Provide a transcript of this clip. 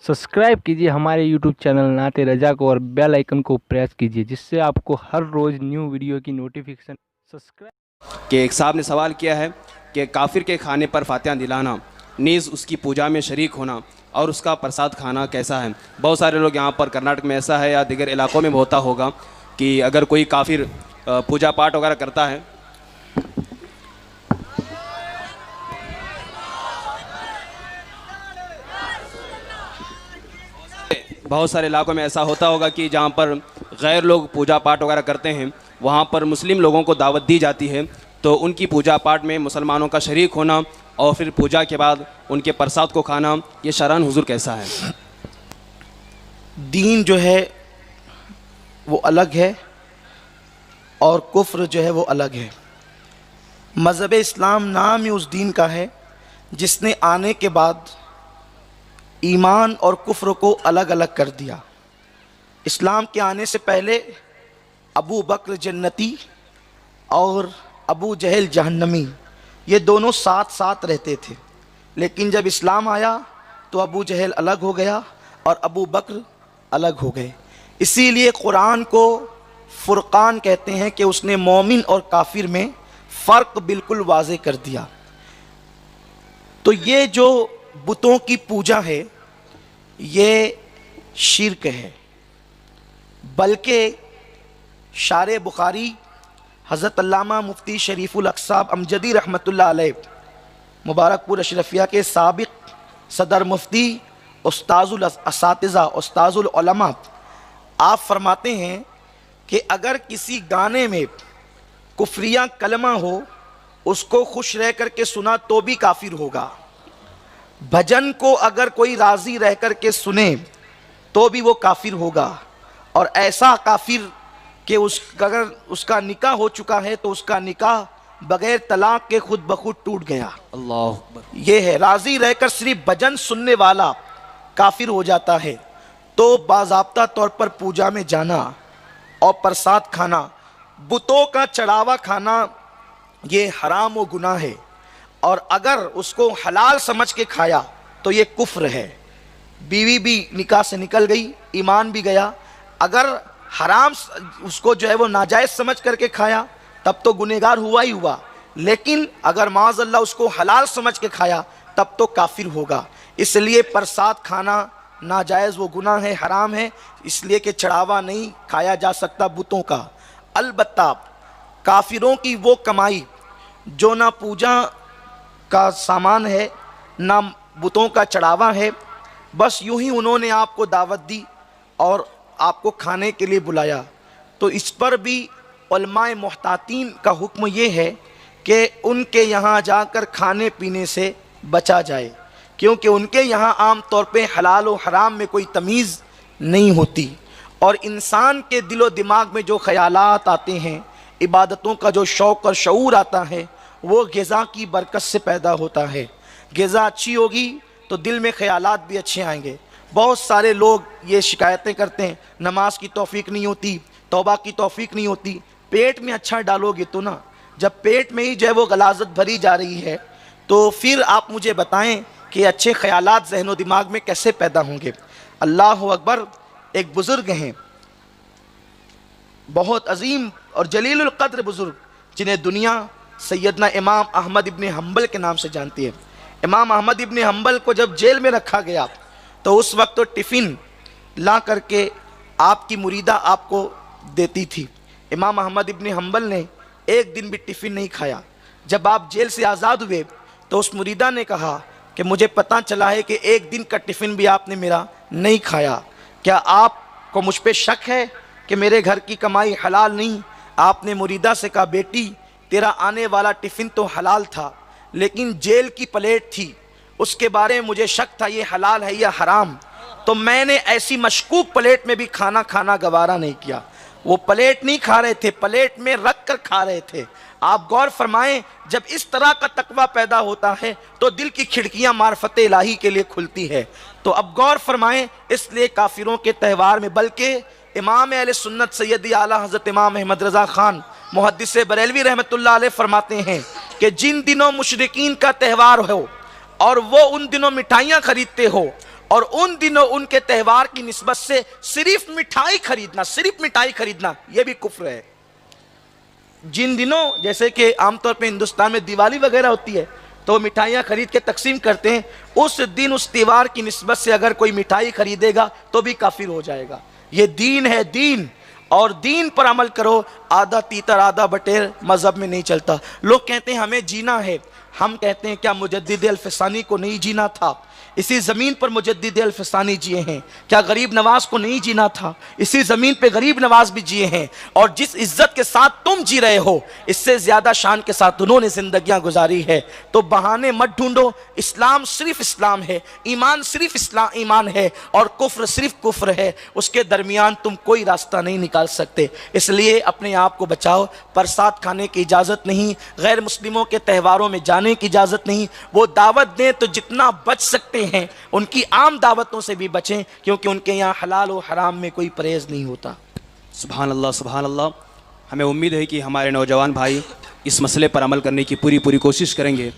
Subscribe कीजिए हमारे YouTube channel नाते रजा को और बेल आइकन को प्रेस कीजिए, जिससे आपको हर रोज़ न्यू वीडियो की नोटिफिकेशन। सब्सक्राइब कि एक साहब ने सवाल किया है कि काफिर के खाने पर फातिहा दिलाना, नीज़ उसकी पूजा में शरीक होना और उसका प्रसाद खाना कैसा है। बहुत सारे लोग यहाँ पर कर्नाटक में ऐसा है या दीगर इलाकों में होता होगा कि अगर कोई काफिर पूजा पाठ वगैरह करता है, बहुत सारे इलाकों में ऐसा होता होगा कि जहाँ पर गैर लोग पूजा पाठ वगैरह करते हैं, वहाँ पर मुस्लिम लोगों को दावत दी जाती है, तो उनकी पूजा पाठ में मुसलमानों का शरीक होना और फिर पूजा के बाद उनके प्रसाद को खाना, ये शरअन हुजूर कैसा है। दीन जो है वो अलग है और कुफ्र जो है वो अलग है। मज़हब इस्लाम नाम ही उस दीन का है जिसने आने के बाद ईमान और कुफ्र को अलग अलग कर दिया। इस्लाम के आने से पहले अबू बकर जन्नती और अबू जहल जहन्नमी, ये दोनों साथ साथ रहते थे, लेकिन जब इस्लाम आया तो अबू जहल अलग हो गया और अबू बकर अलग हो गए। इसीलिए कुरान को फुरकान कहते हैं कि उसने मोमिन और काफिर में फ़र्क बिल्कुल वाज़े कर दिया। तो ये जो बुतों की पूजा है ये शिर्क है, बल्कि शारे बुखारी हज़रत अल्लामा मुफ्ती शरीफुल अक़साब अमजदी रहमतुल्लाह अलैह मुबारकपुर अशरफिया के साबिक़ सदर मुफ्ती उस्ताजुल असातिज़ा उस्ताजुल उलमा, आप फरमाते हैं कि अगर किसी गाने में कुफ्रिया कलमा हो, उसको खुश रह कर के सुना तो भी काफिर होगा। भजन को अगर कोई राज़ी रह कर के सुने तो भी वो काफिर होगा। और ऐसा काफिर कि अगर उसका निकाह हो चुका है तो उसका निकाह बगैर तलाक के खुद ब खुद टूट गया। अल्लाह अकबर। ये है, राज़ी रहकर सिर्फ भजन सुनने वाला काफिर हो जाता है। तो बाज़ाब्ता तौर पर पूजा में जाना और प्रसाद खाना, बुतों का चढ़ावा खाना, ये हराम व गुनाह है। और अगर उसको हलाल समझ के खाया तो ये कुफ्र है। बीवी भी निकाह से निकल गई, ईमान भी गया। अगर हराम उसको जो है वो नाजायज़ समझ करके खाया तब तो गुनहगार हुआ ही हुआ, लेकिन अगर माज़अल्लाह उसको हलाल समझ के खाया तब तो काफिर होगा। इसलिए प्रसाद खाना नाजायज़ वो गुनाह है, हराम है, इसलिए कि चढ़ावा नहीं खाया जा सकता बुतों का। अलबत्ता काफिरों की वो कमाई जो ना पूजा का सामान है ना बुतों का चढ़ावा है, बस यूं ही उन्होंने आपको दावत दी और आपको खाने के लिए बुलाया, तो इस पर भी उलमाए मुहतातीन का हुक्म ये है कि उनके यहाँ जाकर खाने पीने से बचा जाए, क्योंकि उनके यहाँ आम तौर पे हलाल और हराम में कोई तमीज़ नहीं होती। और इंसान के दिलो दिमाग में जो ख़यालात आते हैं, इबादतों का जो शौक़ और शऊर आता है, वो ग़िज़ा की बरकत से पैदा होता है। ग़िज़ा अच्छी होगी तो दिल में ख़यालात भी अच्छे आएंगे। बहुत सारे लोग ये शिकायतें करते हैं, नमाज की तौफ़ीक नहीं होती, तौबा की तौफ़ीक नहीं होती। पेट में अच्छा डालोगे तो ना, जब पेट में ही जो है वो गलाज़त भरी जा रही है तो फिर आप मुझे बताएं कि अच्छे ख़यालात ज़हन दिमाग में कैसे पैदा होंगे। अल्लाह अकबर। एक बुज़ुर्ग हैं, बहुत अजीम और जलीलुल क़द्र बुज़ुर्ग, जिन्हें दुनिया सैयदना इमाम अहमद इब्न हम्बल के नाम से जानती है। इमाम अहमद इब्न हम्बल को जब जेल में रखा गया तो उस वक्त तो टिफ़िन ला करके आपकी मुरीदा आपको देती थी। इमाम अहमद इब्न हम्बल ने एक दिन भी टिफ़िन नहीं खाया। जब आप जेल से आज़ाद हुए तो उस मुरीदा ने कहा कि मुझे पता चला है कि एक दिन का टिफ़िन भी आपने मेरा नहीं खाया, क्या आपको मुझ पर शक है कि मेरे घर की कमाई हलाल नहीं? आपने मुरीदा से कहा, बेटी तेरा आने वाला टिफ़िन तो हलाल था, लेकिन जेल की प्लेट थी, उसके बारे में मुझे शक था ये हलाल है या हराम, तो मैंने ऐसी मशकूक प्लेट में भी खाना खाना गवारा नहीं किया। वो प्लेट नहीं खा रहे थे, प्लेट में रख कर खा रहे थे। आप गौर फरमाएं, जब इस तरह का तकवा पैदा होता है तो दिल की खिड़कियां मार्फत इलाही के लिए खुलती है। तो अब गौर फरमाएं, इसलिए काफिरों के त्यौहार में, बल्कि इमाम अहले सुन्नत सैयदी आला हज़रत इमाम अहमद रज़ा ख़ान मुहद्दिस बरेलवी रहमतुल्लाह अलैह फरमाते हैं कि जिन दिनों मुशरिकीन का त्यौहार हो और वो उन दिनों मिठाइयाँ खरीदते हो और उन दिनों उनके त्यौहार की निस्बत से सिर्फ मिठाई खरीदना यह भी कुफ्र है। जिन दिनों जैसे कि आमतौर पे हिंदुस्तान में दिवाली वगैरह होती है तो मिठाइयाँ खरीद के तकसीम करते हैं, उस दिन उस त्यौहार की निस्बत से अगर कोई मिठाई खरीदेगा तो भी काफिर हो जाएगा। ये दीन है, दीन, और दीन पर अमल करो। आधा तीतर आधा बटेर मजहब में नहीं चलता। लोग कहते हैं हमें जीना है, हम कहते हैं क्या मुजद्दिद अल-फ़सानी को नहीं जीना था? इसी ज़मीन पर मुजद्दिद अल-फ़सानी जिए हैं। क्या गरीब नवाज को नहीं जीना था? इसी ज़मीन पे गरीब नवाज भी जिए हैं। और जिस इज्जत के साथ तुम जी रहे हो, इससे ज़्यादा शान के साथ उन्होंने ज़िंदगियाँ गुजारी है। तो बहाने मत ढूंढो। इस्लाम सिर्फ इस्लाम है, ईमान सिर्फ ईमान है, और कुफ्र सिर्फ कुफ्र है। उसके दरमियान तुम कोई रास्ता नहीं निकाल सकते। इसलिए अपने आप को बचाओ। प्रसाद खाने की इजाज़त नहीं, गैर मुस्लिमों के त्यौहारों में जाने की इजाज़त नहीं। वो दावत दें तो जितना बच सकते हैं उनकी आम दावतों से भी बचें, क्योंकि उनके यहाँ हलाल और हराम में कोई परहेज नहीं होता। सुभान अल्लाह, सुभान अल्लाह। हमें उम्मीद है कि हमारे नौजवान भाई इस मसले पर अमल करने की पूरी कोशिश करेंगे।